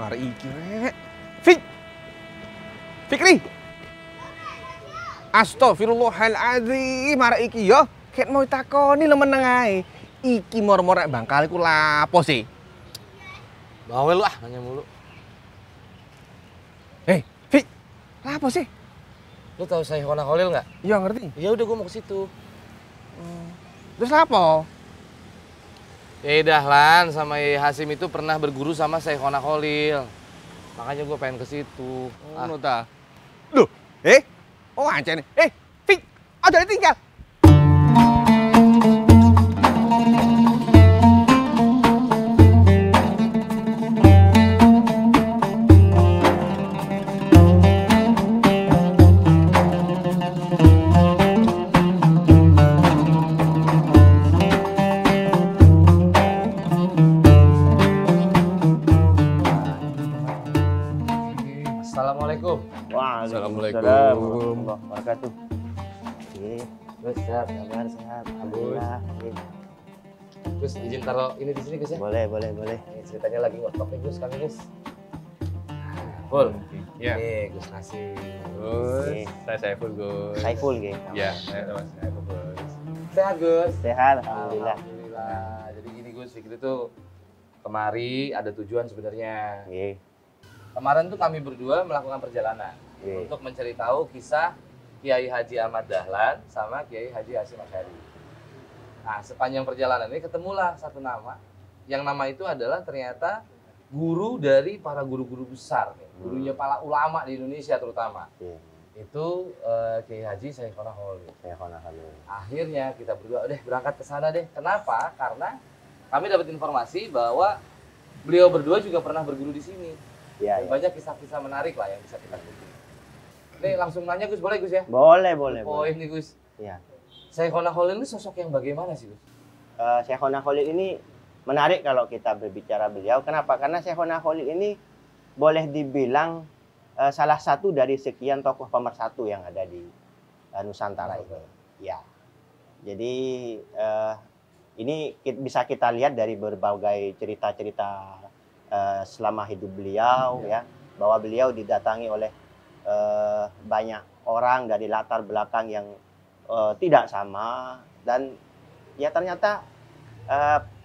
Mari iki rek. Fikri. Astagfirullahaladzim, mari iki yo. Ket mau takoni lho meneng ae. Iki mor-mor rek bangkal iku lapo sih? Bawel lu nanya mulu. Fik. Lapo sih? Lu tahu Syekhona Khalil nggak? Ya ngerti. Ya udah gua mau ke situ. Terus lapo? Dahlan sama Hasim itu pernah berguru sama Syekhona Khalil. Makanya gua pengen ke situ. Ngono ta. Loh, oh ancene. Fik, aja ditinggal. Assalamualaikum. Waalaikumsalam warahmatullahi wabarakatuh. Gus, sehat, kabar sehat. Alhamdulillah. Gus, izin taruh ini di sini Gus ya? Boleh. Ini ceritanya lagi ngotok nih Gus, kami Gus. Full. Ya. Nih Gus nasi. Gus, saya Saiful Gus. Saiful, Ge. Ya, saya nama Saiful Gus. Sehat Gus. Sehat, alhamdulillah. Alhamdulillah. Jadi gini Gus, Fikri tuh kemari ada tujuan sebenarnya. Ge. Kemarin tuh kami berdua melakukan perjalanan untuk mencari tahu kisah Kiai Haji Ahmad Dahlan sama Kiai Haji Hasyim Asy'ari. Nah, sepanjang perjalanan ini ketemulah satu nama. Yang nama itu adalah ternyata guru dari para guru-guru besar, gurunya para ulama di Indonesia terutama. Itu Kiai Haji Syekhona Khalil. Akhirnya kita berdua udah berangkat ke sana deh. Kenapa? Karena kami dapat informasi bahwa beliau berdua juga pernah berguru di sini. Ya. Banyak kisah-kisah menarik lah yang bisa kita ikuti. Nih langsung nanya Gus, boleh Gus ya? Boleh. Poin nih Gus. Ya. Syekhona Khalil ini sosok yang bagaimana sih Gus? Syekhona Khalil ini menarik kalau kita berbicara beliau. Kenapa? Karena Syekhona Khalil ini boleh dibilang salah satu dari sekian tokoh pemersatu yang ada di Nusantara ini. Ya. Jadi ini bisa kita lihat dari berbagai cerita-cerita selama hidup beliau, ya, bahwa beliau didatangi oleh banyak orang dari latar belakang yang tidak sama, dan ya ternyata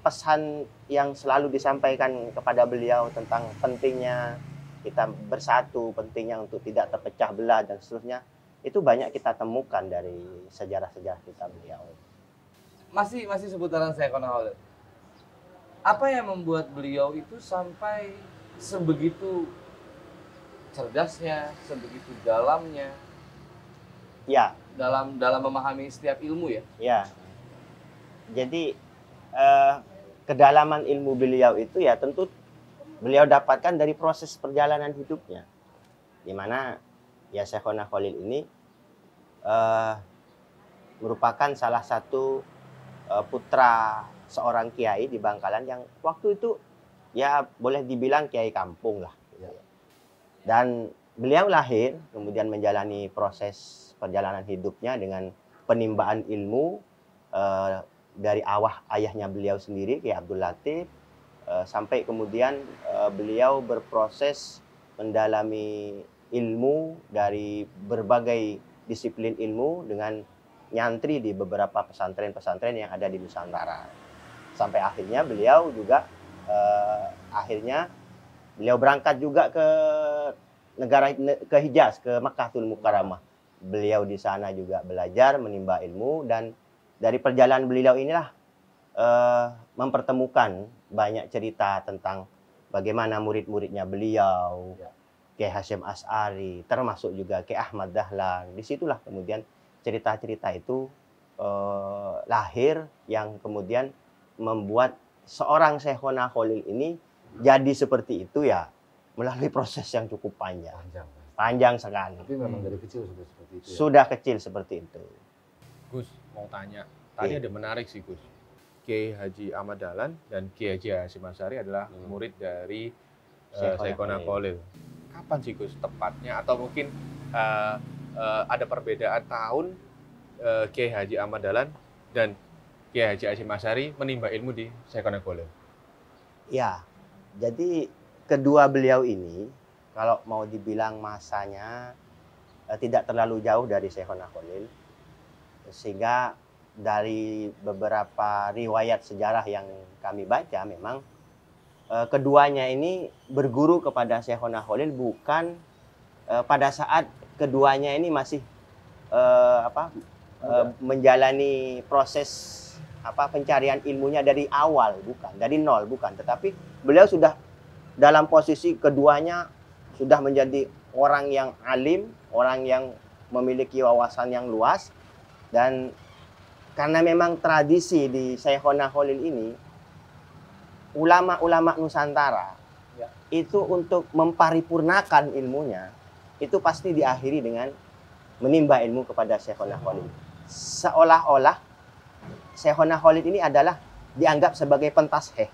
pesan yang selalu disampaikan kepada beliau tentang pentingnya kita bersatu, pentingnya untuk tidak terpecah belah dan seterusnya, itu banyak kita temukan dari sejarah-sejarah kita beliau. Masih seputaran Syekhona Khalil. Apa yang membuat beliau itu sampai sebegitu cerdasnya, sebegitu dalamnya? Ya. Dalam memahami setiap ilmu ya? Ya. Jadi kedalaman ilmu beliau itu ya tentu beliau dapatkan dari proses perjalanan hidupnya. Di mana ya Syekhona Khalil ini merupakan salah satu putra seorang kiai di Bangkalan yang waktu itu ya boleh dibilang kiai kampung lah. Dan beliau lahir kemudian menjalani proses perjalanan hidupnya dengan penimbaan ilmu dari ayahnya beliau sendiri, Kiai Abdul Latif, sampai kemudian beliau berproses mendalami ilmu dari berbagai disiplin ilmu dengan nyantri di beberapa pesantren-pesantren yang ada di Nusantara. Sampai akhirnya beliau juga beliau berangkat juga ke ke Hijaz, ke Makkahul Mukarramah. Beliau di sana juga belajar menimba ilmu, dan dari perjalanan beliau inilah mempertemukan banyak cerita tentang bagaimana murid-muridnya beliau, Kiai Hasyim Asy'ari, termasuk juga Kiai Ahmad Dahlan. Disitulah kemudian cerita-cerita itu lahir, yang kemudian membuat seorang Syekhona Khalil ini jadi seperti itu ya melalui proses yang cukup panjang. Panjang sekali. Tapi memang dari kecil sudah seperti itu ya? Sudah kecil seperti itu. Gus, mau tanya. Tadi ada menarik sih Gus. Kiai Haji Ahmad Dahlan dan Kiai Haji Hasyim Asy'ari adalah murid dari Syekhona Khalil. Kapan sih Gus tepatnya? Atau mungkin ada perbedaan tahun Kiai Haji Ahmad Dahlan dan Kiai Haji Hasyim Asy'ari menimba ilmu di Syekhona Khalil? Ya, jadi kedua beliau ini kalau mau dibilang masanya tidak terlalu jauh dari Syekhona Khalil, sehingga dari beberapa riwayat sejarah yang kami baca memang keduanya ini berguru kepada Syekhona Khalil bukan pada saat keduanya ini masih menjalani proses pencarian ilmunya dari awal, bukan dari nol, bukan, tetapi beliau sudah dalam posisi keduanya sudah menjadi orang yang alim, orang yang memiliki wawasan yang luas. Dan karena memang tradisi di Syekhona Khalil ini, ulama-ulama Nusantara itu untuk memparipurnakan ilmunya itu pasti diakhiri dengan menimba ilmu kepada Syekhona Khalil. Seolah-olah Syekhona Khalil ini adalah dianggap sebagai pentasheh.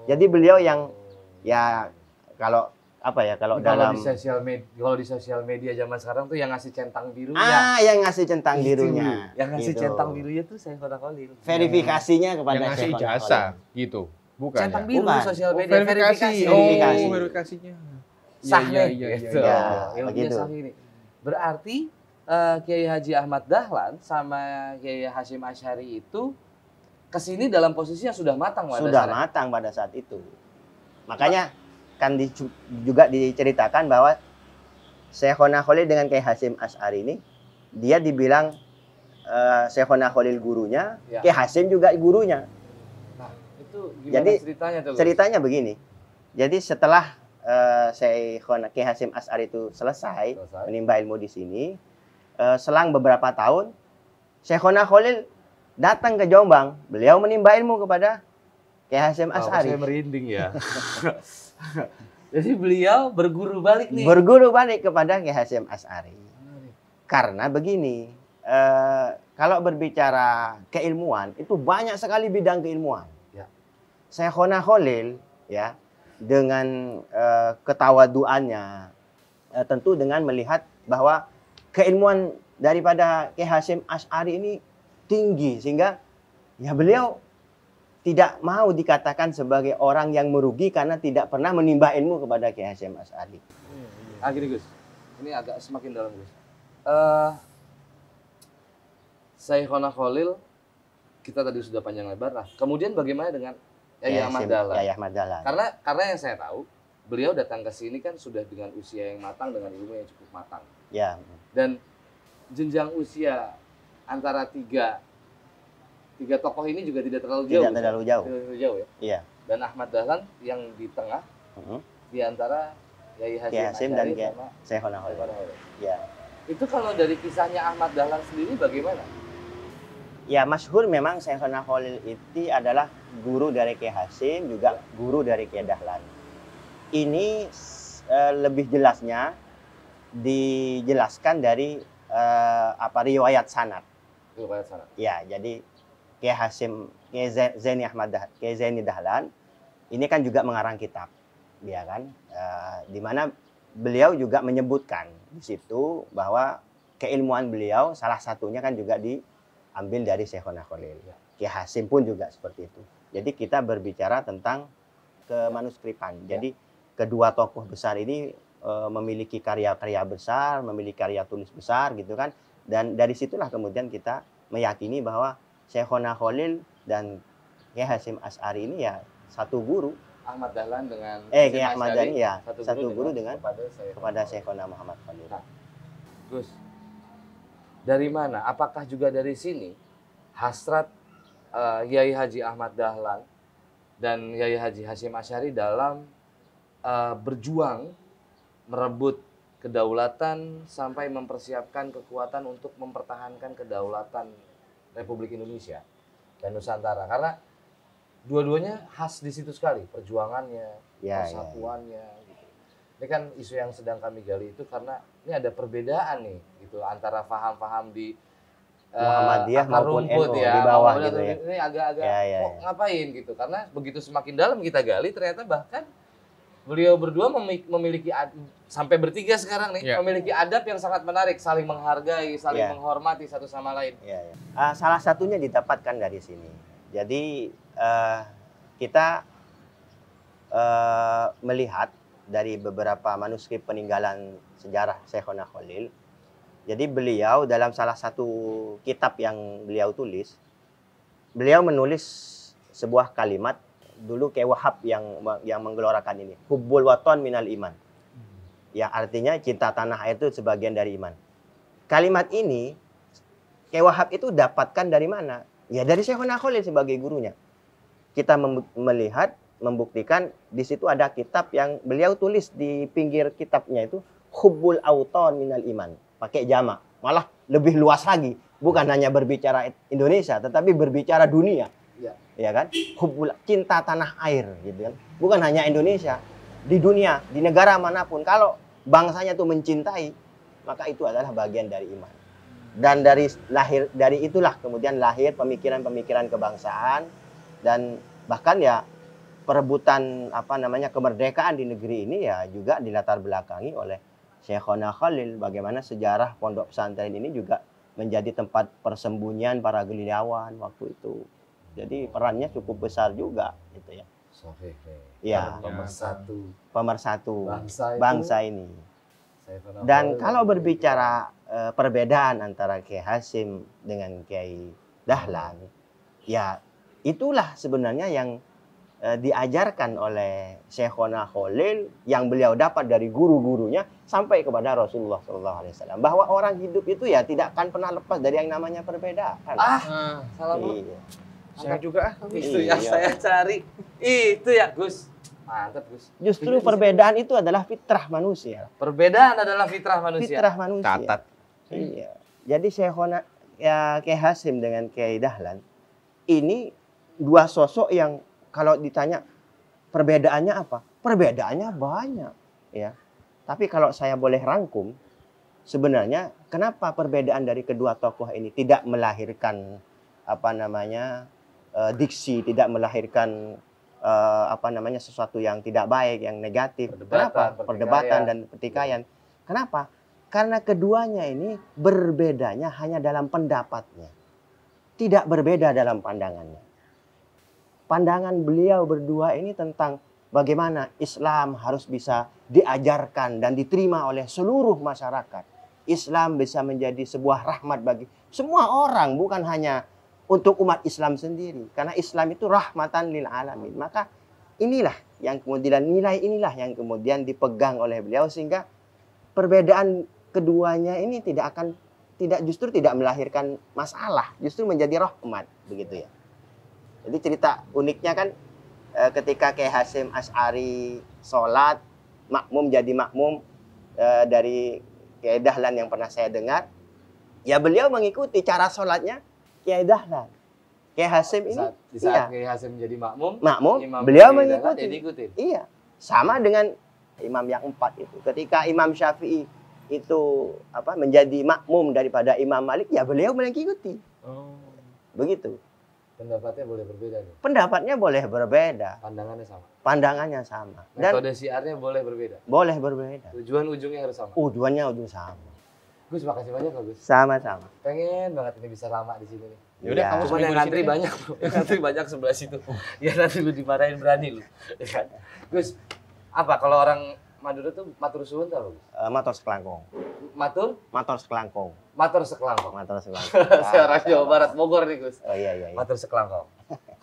Jadi beliau yang ya kalau kalau dalam di sosial media zaman sekarang tuh yang ngasih centang birunya. Yang ngasih centang birunya. Yang ngasih gitu. centang birunya tuh Syekhona Khalil. Verifikasinya kepada yang ngasih Syekhona ijazah Khalil. gitu. Bukan Centang ya? biru Bukan. sosial media. Verifikasi. Verifikasi. Verifikasinya. Sah nih. Gitu. Ilmunya sah ini. Berarti Kiai Haji Ahmad Dahlan sama Kiai Hasyim Asy'ari itu kesini dalam posisi yang sudah matang pada Sudah saat matang pada saat itu. Makanya kan juga diceritakan bahwa Syekhona Khalil dengan Kiai Hasyim Asy'ari ini dia dibilang Syekhona Khalil gurunya, Ya. Kiai Hasyim juga gurunya. Nah, itu gimana Jadi, ceritanya tuh? Gus? Ceritanya begini. Jadi setelah Kiai Hasyim Asy'ari itu selesai menimba ilmu di sini, selang beberapa tahun Syekhona Khalil datang ke Jombang. Beliau menimba ilmu kepada Kiai Hasyim Asy'ari. Saya merinding ya. Jadi beliau berguru balik nih. Berguru balik kepada Kiai Hasyim Asy'ari. Karena begini, kalau berbicara keilmuan itu banyak sekali bidang keilmuan. Ya. Syekhona Khalil ya dengan ketawaduannya, tentu dengan melihat bahwa keilmuan daripada Kiai Hasyim Asy'ari ini tinggi, sehingga ya beliau tidak mau dikatakan sebagai orang yang merugi karena tidak pernah menimba ilmu kepada Kiai Hasyim Asy'ari. Gini Gus, ini agak semakin dalam Gus. Syekhona Khalil kita tadi sudah panjang lebar. Nah, kemudian bagaimana dengan Yai Ahmad Dahlan? Yai Ahmad Dahlan. Karena yang saya tahu, beliau datang ke sini kan sudah dengan usia yang matang, dengan ilmu yang cukup matang. Ya. Dan jenjang usia antara tiga tokoh ini juga tidak terlalu jauh. Tidak terlalu jauh. Tidak terlalu jauh ya. Iya. Dan Ahmad Dahlan yang di tengah, di antara Yai Hasyim dan Asy'ari sama Syekhona Khalil. Syekhona Khalil. Ya. Itu kalau dari kisahnya Ahmad Dahlan sendiri bagaimana? Ya, masyhur memang Syekhona Khalil itu adalah guru dari Kiai Hasyim, juga guru dari Kiai Dahlan. Ini lebih jelasnya dijelaskan dari riwayat sanad. Riwayat sanad. Ya, jadi Kiai Hasyim, Kiai Zaini Dahlan ini kan juga mengarang kitab, ya kan? Di mana beliau juga menyebutkan di situ bahwa keilmuan beliau salah satunya kan juga diambil dari Syekhona Khalil. Kiai Hasyim pun juga seperti itu. Jadi kita berbicara tentang kemanuskripan. Jadi kedua tokoh besar ini memiliki karya-karya besar, memiliki karya tulis besar gitu kan. Dan dari situlah kemudian kita meyakini bahwa Syekhona Khalil dan Kiai Hasyim Asy'ari ini ya satu guru. Ahmad Dahlan dengan Kiai Ahmad Dahlan ya satu guru dengan kepada Syekhona Muhammad Khalil. Nah, Gus, dari mana? Apakah juga dari sini hasrat Yai Haji Ahmad Dahlan dan Yai Haji Hasyim Asy'ari dalam berjuang merebut kedaulatan sampai mempersiapkan kekuatan untuk mempertahankan kedaulatan Republik Indonesia dan Nusantara? Karena dua-duanya khas di situ sekali, perjuangannya, persatuannya. Gitu. Ini kan isu yang sedang kami gali itu karena ini ada perbedaan nih, gitu antara paham-paham di Muhammadiyah maupun rumput, NU ya, di bawah gitu ya. Ini agak-agak kok ngapain gitu? Karena begitu semakin dalam kita gali, ternyata bahkan beliau berdua memiliki sampai bertiga sekarang nih memiliki adab yang sangat menarik, saling menghargai, saling menghormati satu sama lain. Salah satunya didapatkan dari sini. Jadi kita melihat dari beberapa manuskrip peninggalan sejarah Syekhona Khalil. Jadi beliau dalam salah satu kitab yang beliau tulis, beliau menulis sebuah kalimat dulu kayak Wahab yang menggelorakan ini, hubbul waton minal iman, yang artinya cinta tanah air itu sebagian dari iman. Kalimat ini kayak Wahab itu dapatkan dari mana? Ya dari Syekhona Khalil sebagai gurunya. Kita melihat, membuktikan di situ ada kitab yang beliau tulis di pinggir kitabnya itu hubbul auton minal iman, pakai jamak, malah lebih luas lagi, bukan hanya berbicara Indonesia tetapi berbicara dunia. Ya kan? Hubbul, cinta tanah air gitu kan. Bukan hanya Indonesia, di dunia, di negara manapun kalau bangsanya itu mencintai, maka itu adalah bagian dari iman. Dan dari itulah kemudian lahir pemikiran-pemikiran kebangsaan, dan bahkan ya perebutan kemerdekaan di negeri ini ya juga dilatar belakangi oleh Syekhona Khalil. Bagaimana sejarah pondok pesantren ini juga menjadi tempat persembunyian para gerilyawan waktu itu. Jadi perannya cukup besar juga gitu ya. Ya, pemersatu bangsa ini. Dan kalau berbicara perbedaan antara Kiai Hasyim dengan Kiai Dahlan, ya itulah sebenarnya yang diajarkan oleh Syekhona Khalil, yang beliau dapat dari guru-gurunya sampai kepada Rasulullah SAW, bahwa orang hidup itu ya tidak akan pernah lepas dari yang namanya perbedaan. Salah Bu. Iya. Saya juga Itu yang saya cari. Itu ya Gus. Mantap Gus. Justru perbedaan itu adalah fitrah manusia. Perbedaan adalah fitrah manusia. Fitrah manusia. Catat. Iya. Jadi Syekhona ya Kiai Hasyim dengan Kiai Dahlan ini dua sosok yang kalau ditanya perbedaannya apa? Perbedaannya banyak, ya. Tapi kalau saya boleh rangkum, sebenarnya kenapa perbedaan dari kedua tokoh ini tidak melahirkan diksi, tidak melahirkan sesuatu yang tidak baik, yang negatif. Kenapa? Perdebatan dan pertikaian. Kenapa? Karena keduanya ini berbedanya hanya dalam pendapatnya. Tidak berbeda dalam pandangannya. Pandangan beliau berdua ini tentang bagaimana Islam harus bisa diajarkan dan diterima oleh seluruh masyarakat. Islam bisa menjadi sebuah rahmat bagi semua orang, bukan hanya untuk umat Islam sendiri. Karena Islam itu rahmatan lil alamin. Maka inilah yang kemudian, nilai inilah yang kemudian dipegang oleh beliau, sehingga perbedaan keduanya ini justru tidak melahirkan masalah, justru menjadi rahmat, begitu ya. Jadi cerita uniknya kan ketika Kiai Hasyim Asy'ari sholat, makmum jadi makmum dari Kiai Dahlan yang pernah saya dengar, ya beliau mengikuti cara sholatnya Kiai Dahlan. Kiai Hasyim ini di saat Kiai Hasyim menjadi makmum, beliau mengikuti. Iya. Sama dengan imam yang 4 itu. Ketika Imam Syafi'i itu menjadi makmum daripada Imam Malik, ya beliau mengikuti. Begitu. Pendapatnya boleh berbeda nih. Pendapatnya boleh berbeda. Pandangannya sama. Dan metode syiarnya boleh berbeda. Boleh berbeda. Tujuan ujungnya harus sama. Tujuannya ujung sama. Gus, makasih banyak loh Gus. Sama-sama. Pengen banget ini bisa lama di sini nih. Ya udah, kamu Cuman yang ngantri banyak, bro. Ngantri banyak sebelah situ. Ya nanti lu dimarahin berani lu. Ya kan? Gus, apa kalau orang Madura tuh matur suwun tau Gus? Matur sekelangkung. Matur sekelangkung. Matur sekelangkung. Matur sekelangkung. Saya orang Jawa Barat, Bogor nih Gus. Oh iya. Matur sekelangkung.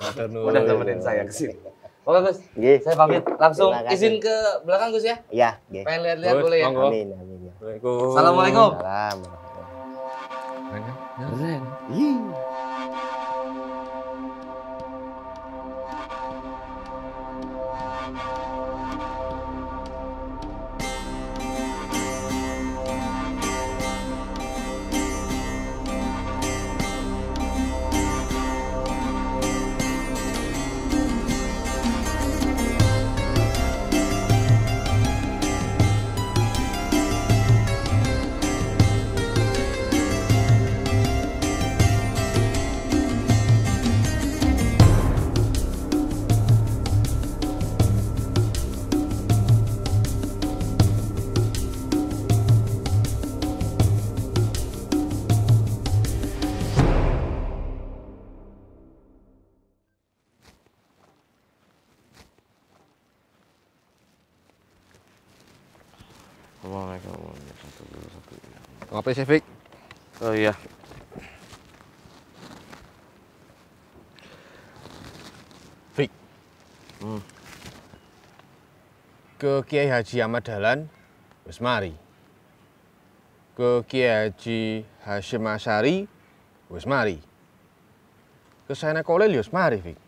Matur nuwun. Udah temenin saya ke sini. Oke Gus, saya pamit. Langsung izin ke belakang Gus ya? Iya. Pengen lihat-lihat boleh ya? Amin. Assalamualaikum. Keren. Ngopi sih, Fik? Oh iya. Fik. Ke Kiai Haji Ahmad Dahlan wis mari. Ke Kiai Haji Hasyim Asy'ari wis mari. Ke Sayyidina Khalil wis mari, Fik.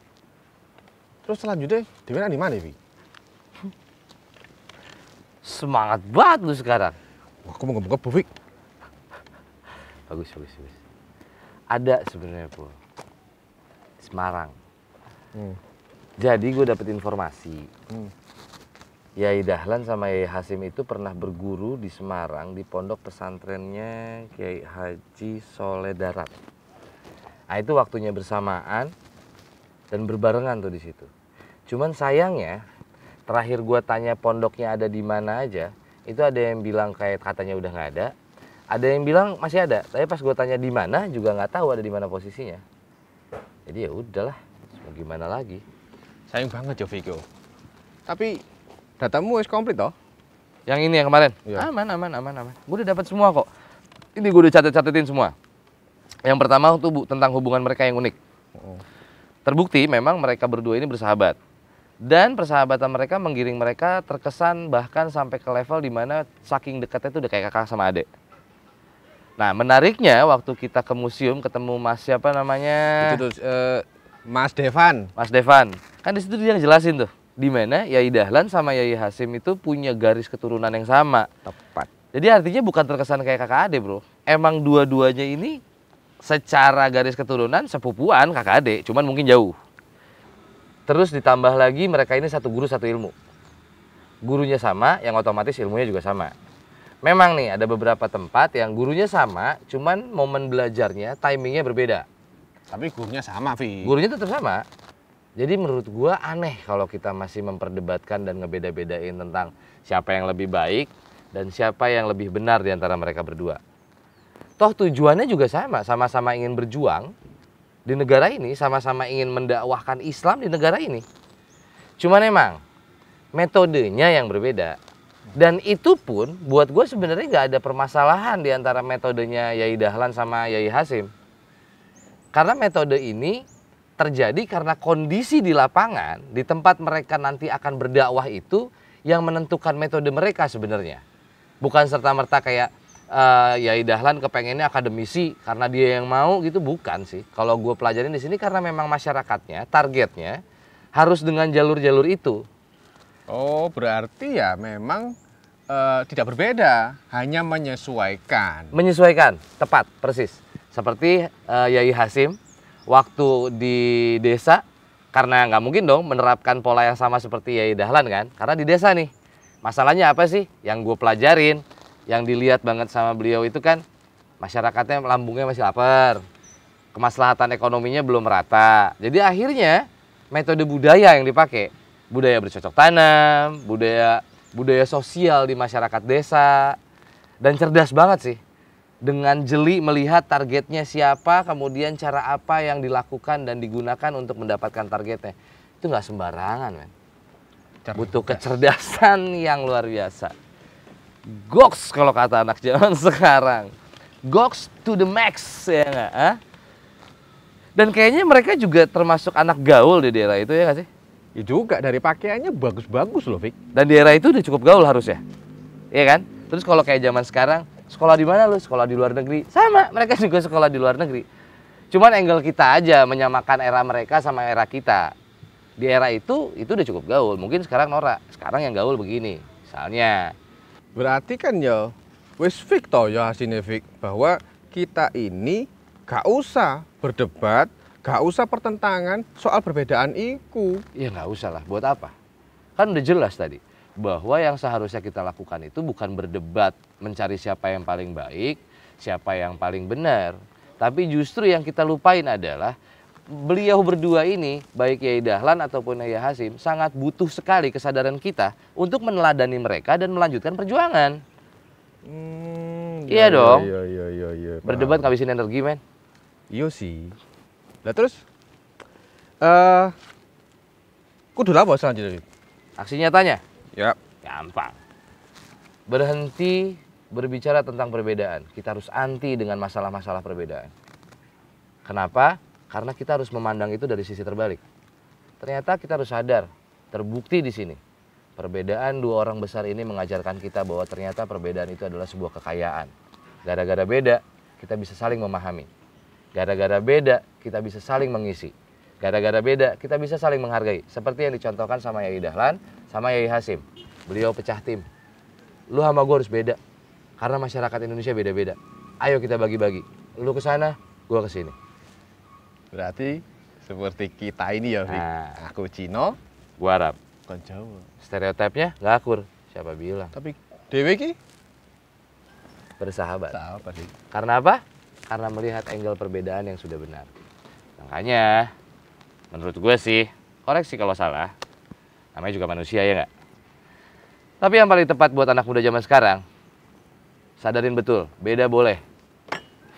Terus selanjutnya di mana, Fik? Semangat banget lu sekarang. Wah, aku mau ngebuk Fik. Bagus. Ada sebenarnya, Pul. Semarang. Jadi gue dapet informasi. Yai Dahlan sama Yai Hasyim itu pernah berguru di Semarang di pondok pesantrennya Kiai Haji Soleh Darat. Nah, itu waktunya bersamaan dan berbarengan tuh di situ. Cuman sayangnya terakhir gua tanya pondoknya ada di mana aja, itu ada yang bilang kayak katanya udah nggak ada yang bilang masih ada. Tapi pas gua tanya di mana juga nggak tahu ada di mana posisinya. Jadi ya udahlah, mau gimana lagi? Sayang banget ya, Fik. Tapi datamu wis komplit toh? Yang ini yang kemarin? Iya. Aman. Gue udah dapat semua kok. Ini gue udah catetin semua. Yang pertama tuh tentang hubungan mereka yang unik. Terbukti memang mereka berdua ini bersahabat. Dan persahabatan mereka menggiring mereka terkesan bahkan sampai ke level dimana saking dekatnya tuh udah kayak kakak sama adik. Nah, menariknya waktu kita ke museum ketemu Mas siapa namanya? Itu tuh Mas Devan. Mas Devan. Kan di situ dia ngejelasin tuh di mana Yai Dahlan sama Yai Hasyim itu punya garis keturunan yang sama. Tepat. Jadi artinya bukan terkesan kayak kakak adik, bro. Emang dua-duanya ini secara garis keturunan sepupuan kakak adik, cuman mungkin jauh. Terus ditambah lagi mereka ini satu guru satu ilmu. Gurunya sama, yang otomatis ilmunya juga sama. Memang nih ada beberapa tempat yang gurunya sama, cuman momen belajarnya, timingnya berbeda. Tapi gurunya sama, Fik. Gurunya tetap sama. Jadi menurut gua aneh kalau kita masih memperdebatkan dan ngebeda-bedain tentang siapa yang lebih baik dan siapa yang lebih benar di antara mereka berdua. Toh tujuannya juga sama-sama ingin berjuang di negara ini, sama-sama ingin mendakwahkan Islam di negara ini. Cuman emang metodenya yang berbeda. Dan itu pun buat gue sebenarnya nggak ada permasalahan di antara metodenya Yai Dahlan sama Yai Hasyim. Karena metode ini terjadi karena kondisi di lapangan, di tempat mereka nanti akan berdakwah itu yang menentukan metode mereka sebenarnya. Bukan serta-merta kayak Yai Dahlan kepengennya akademisi karena dia yang mau gitu, bukan sih. Kalau gue pelajarin di sini karena memang masyarakatnya, targetnya harus dengan jalur-jalur itu. Oh, berarti ya memang tidak berbeda, hanya menyesuaikan. Menyesuaikan, tepat, persis. Seperti Yai Hasyim waktu di desa, karena nggak mungkin dong menerapkan pola yang sama seperti Yai Dahlan kan. Karena di desa nih, masalahnya apa sih yang gue pelajarin, yang dilihat banget sama beliau itu kan masyarakatnya lambungnya masih lapar, kemaslahatan ekonominya belum merata. Jadi akhirnya metode budaya yang dipakai, budaya bercocok tanam, budaya sosial di masyarakat desa, dan cerdas banget sih. Dengan jeli melihat targetnya siapa, kemudian cara apa yang dilakukan dan digunakan untuk mendapatkan targetnya. Itu nggak sembarangan, men. Butuh kecerdasan yang luar biasa. Goks kalau kata anak zaman sekarang. Goks to the max, ya nggak? Dan kayaknya mereka juga termasuk anak gaul di daerah itu, ya nggak sih? Ya juga, dari pakaiannya bagus-bagus loh, Fik. Dan di daerah itu udah cukup gaul harusnya. Iya kan? Terus kalau kayak zaman sekarang, sekolah di mana lu? Sekolah di luar negeri. Sama, mereka juga sekolah di luar negeri. Cuman angle kita aja menyamakan era mereka sama era kita. Di era itu udah cukup gaul. Mungkin sekarang norak. Sekarang yang gaul begini. Misalnya. Berarti kan ya, wis fik toh ya hasilnya, Fik, bahwa kita ini gak usah berdebat, gak usah pertentangan soal perbedaan iku. Ya nggak usah lah, buat apa? Kan udah jelas tadi bahwa yang seharusnya kita lakukan itu bukan berdebat mencari siapa yang paling baik, siapa yang paling benar. Tapi justru yang kita lupain adalah beliau berdua ini, baik Yai Dahlan ataupun Yai Hasyim, sangat butuh sekali kesadaran kita untuk meneladani mereka dan melanjutkan perjuangan. Iya dong. Iya. Berdebat ngabisin energi, men. Iya sih. Lah terus, kudu apa selanjutnya? Aksi nyatanya? Ya. Gampang. berhenti berbicara tentang perbedaan. Kita harus anti dengan masalah-masalah perbedaan. Kenapa? Karena kita harus memandang itu dari sisi terbalik. Ternyata kita harus sadar, terbukti di sini. Perbedaan dua orang besar ini mengajarkan kita bahwa ternyata perbedaan itu adalah sebuah kekayaan. Gara-gara beda, kita bisa saling memahami. Gara-gara beda, kita bisa saling mengisi. Gara-gara beda, kita bisa saling menghargai. Seperti yang dicontohkan sama Yai Dahlan, sama Yai Hasyim. Beliau pecah tim. Lu sama gue harus beda. Karena masyarakat Indonesia beda-beda. Ayo kita bagi-bagi. Lu ke sana, gue ke sini. Berarti seperti kita ini ya, Fik. Nah. Aku Cino, Gue Arab. kon Jawa. Stereotipnya nggak akur. Siapa bilang? Tapi dewe ki Bersahabat. apa sih? Karena apa? Karena melihat angle perbedaan yang sudah benar. Makanya, menurut gue sih, koreksi kalau salah. Namanya juga manusia, ya nggak? Tapi yang paling tepat buat anak muda zaman sekarang, sadarin betul, beda boleh.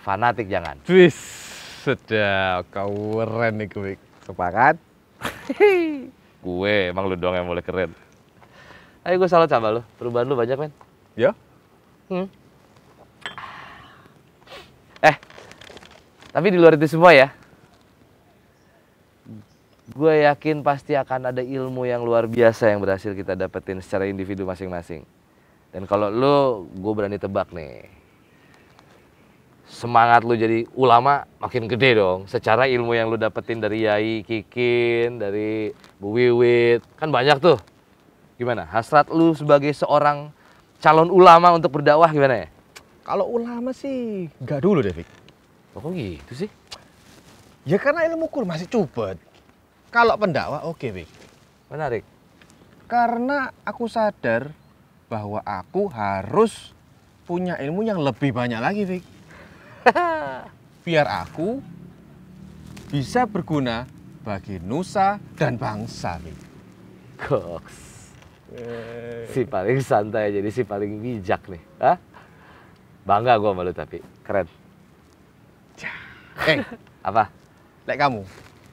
Fanatik jangan. Wis, sedap, kau keren nih gue. Sepakat? Gue, emang lu doang yang boleh keren. Ayo gue salut sama lu, perubahan lu banyak, men. Ya? Tapi di luar itu semua ya, gue yakin pasti akan ada ilmu yang luar biasa yang berhasil kita dapetin secara individu masing-masing. Dan kalau lu, gue berani tebak nih, semangat lu jadi ulama makin gede dong. Secara ilmu yang lu dapetin dari Yai Kikin, dari Bu Wiwit, kan banyak tuh. Gimana? Hasrat lu sebagai seorang calon ulama untuk berdakwah gimana ya? Kalau ulama sih nggak dulu deh, Fik. Kok gitu sih? Ya karena ilmuku masih cupet. Kalau pendakwah oke, Fik. Menarik. Karena aku sadar bahwa aku harus punya ilmu yang lebih banyak lagi, Fik. Biar aku bisa berguna bagi nusa dan bangsa, Fik. Goks. Si paling santai jadi si paling bijak nih. Hah? Bangga gue sama lu tapi. Keren. Apa? Lek kamu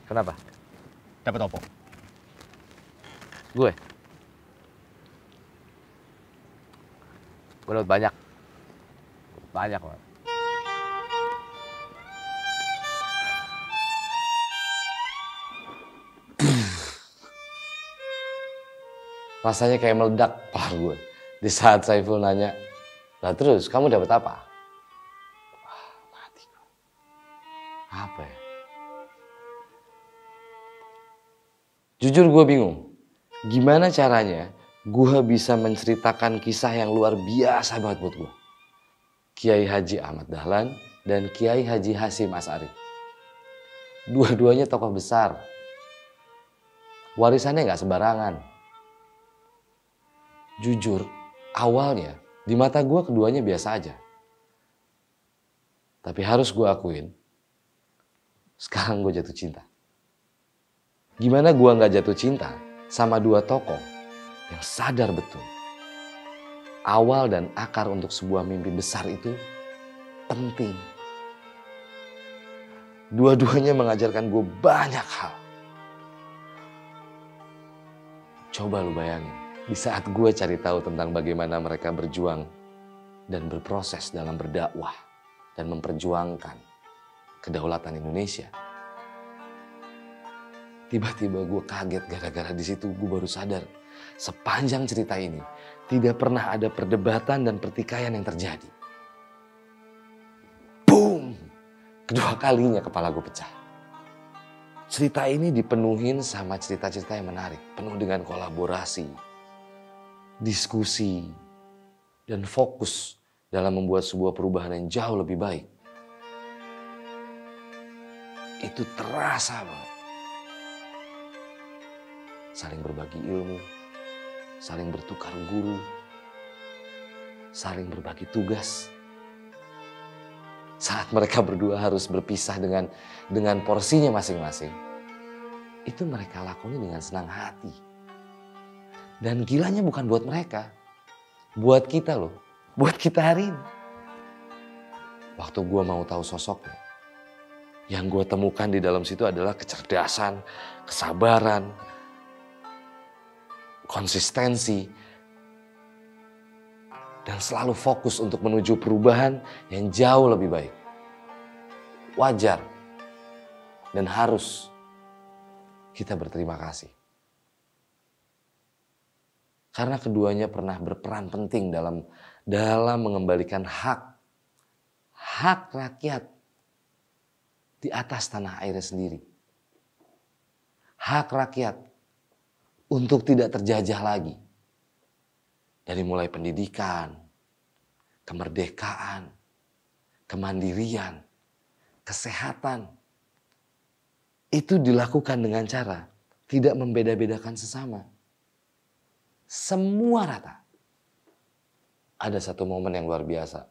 Kenapa? dapat apa? Gue dapat banyak. Banyak banget. Rasanya kayak meledak pala gue di saat Saiful nanya, lah terus kamu dapat apa? Wah, mati gue. Apa ya? Jujur gue bingung. Gimana caranya gue bisa menceritakan kisah yang luar biasa banget buat gue. Kiai Haji Ahmad Dahlan dan Kiai Haji Hasyim Asy'ari. Dua-duanya tokoh besar. Warisannya nggak sembarangan. Jujur, awalnya di mata gue keduanya biasa aja. Tapi harus gue akuin, sekarang gue jatuh cinta. Gimana gue gak jatuh cinta sama dua tokoh yang sadar betul. Awal dan akar untuk sebuah mimpi besar itu penting. Dua-duanya mengajarkan gue banyak hal. Coba lu bayangin. Di saat gue cari tahu tentang bagaimana mereka berjuang dan berproses dalam berdakwah dan memperjuangkan kedaulatan Indonesia. Tiba-tiba gue kaget gara-gara di situ gue baru sadar sepanjang cerita ini tidak pernah ada perdebatan dan pertikaian yang terjadi. Boom! Kedua kalinya kepala gue pecah. Cerita ini dipenuhin sama cerita-cerita yang menarik, penuh dengan kolaborasi, diskusi, dan fokus dalam membuat sebuah perubahan yang jauh lebih baik. Itu terasa banget. Saling berbagi ilmu, saling bertukar guru, saling berbagi tugas. Saat mereka berdua harus berpisah dengan porsinya masing-masing, itu mereka lakoni dengan senang hati. Dan gilanya bukan buat mereka, buat kita loh, buat kita hari ini. Waktu gue mau tahu sosoknya, yang gue temukan di dalam situ adalah kecerdasan, kesabaran, konsistensi, dan dan selalu fokus untuk menuju perubahan yang jauh lebih baik. Wajar dan harus kita berterima kasih. Karena keduanya pernah berperan penting dalam mengembalikan hak rakyat di atas tanah airnya sendiri. Hak rakyat untuk tidak terjajah lagi. Dari mulai pendidikan, kemerdekaan, kemandirian, kesehatan. Itu dilakukan dengan cara tidak membeda-bedakan sesama. Semua rata. Ada satu momen yang luar biasa.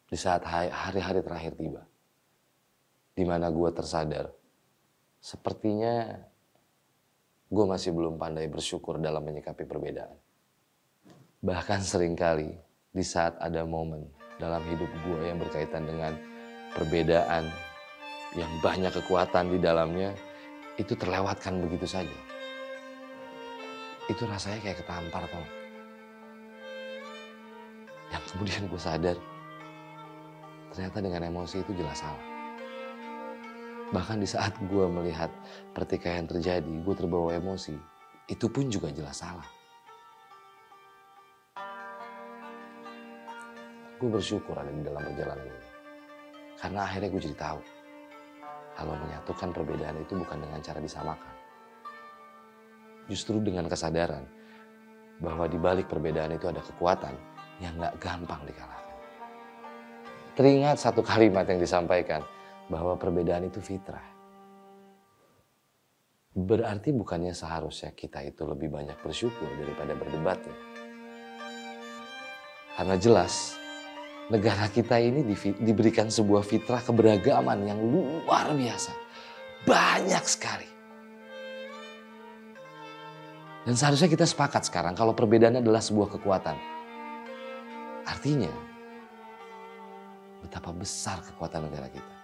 Di saat hari-hari terakhir tiba. Di mana gue tersadar, sepertinya gue masih belum pandai bersyukur dalam menyikapi perbedaan. Bahkan seringkali di saat ada momen dalam hidup gue yang berkaitan dengan perbedaan yang banyak kekuatan di dalamnya, itu terlewatkan begitu saja. Itu rasanya kayak ketampar, tau. Yang kemudian gue sadar, ternyata dengan emosi itu jelas salah. Bahkan di saat gue melihat pertikaian terjadi, gue terbawa emosi. Itu pun juga jelas salah. Gue bersyukur ada di dalam perjalanan ini. Karena akhirnya gue jadi tahu. Kalau menyatukan perbedaan itu bukan dengan cara disamakan. Justru dengan kesadaran bahwa di balik perbedaan itu ada kekuatan yang gak gampang dikalahkan. Teringat satu kalimat yang disampaikan, bahwa perbedaan itu fitrah. Berarti bukannya seharusnya kita itu lebih banyak bersyukur daripada berdebatnya. Karena jelas negara kita ini diberikan sebuah fitrah keberagaman yang luar biasa. Banyak sekali. Dan seharusnya kita sepakat sekarang kalau perbedaan adalah sebuah kekuatan. Artinya betapa besar kekuatan negara kita.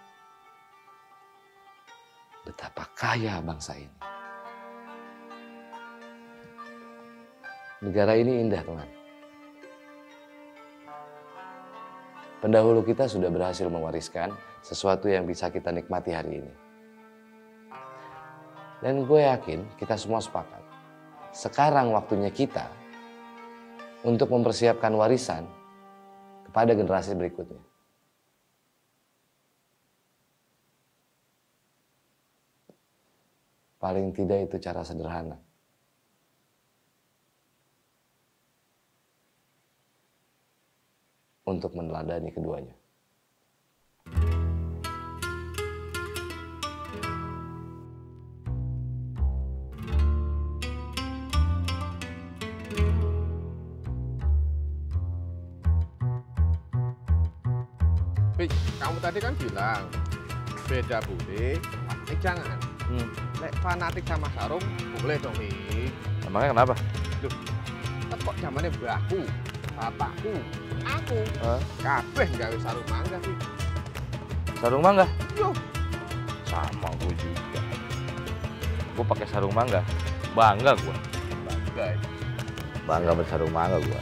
Betapa kaya bangsa ini. Negara ini indah, teman. Pendahulu kita sudah berhasil mewariskan sesuatu yang bisa kita nikmati hari ini. Dan gue yakin kita semua sepakat. Sekarang waktunya kita untuk mempersiapkan warisan kepada generasi berikutnya. Paling tidak itu cara sederhana. Untuk meneladani keduanya. Pik, kamu tadi kan bilang beda boleh, fanatik jangan. Lek fanatik sama sarung boleh dong, Pik. Emangnya kenapa? Loh, kok zamannya mbahku, bapakku, aku, kabeh gawe sarung mangga sih. Sarung mangga? Yo, Sama gue juga. Gue pakai sarung mangga. Bangga gue. bangga. Bangga bersarung mangga gue.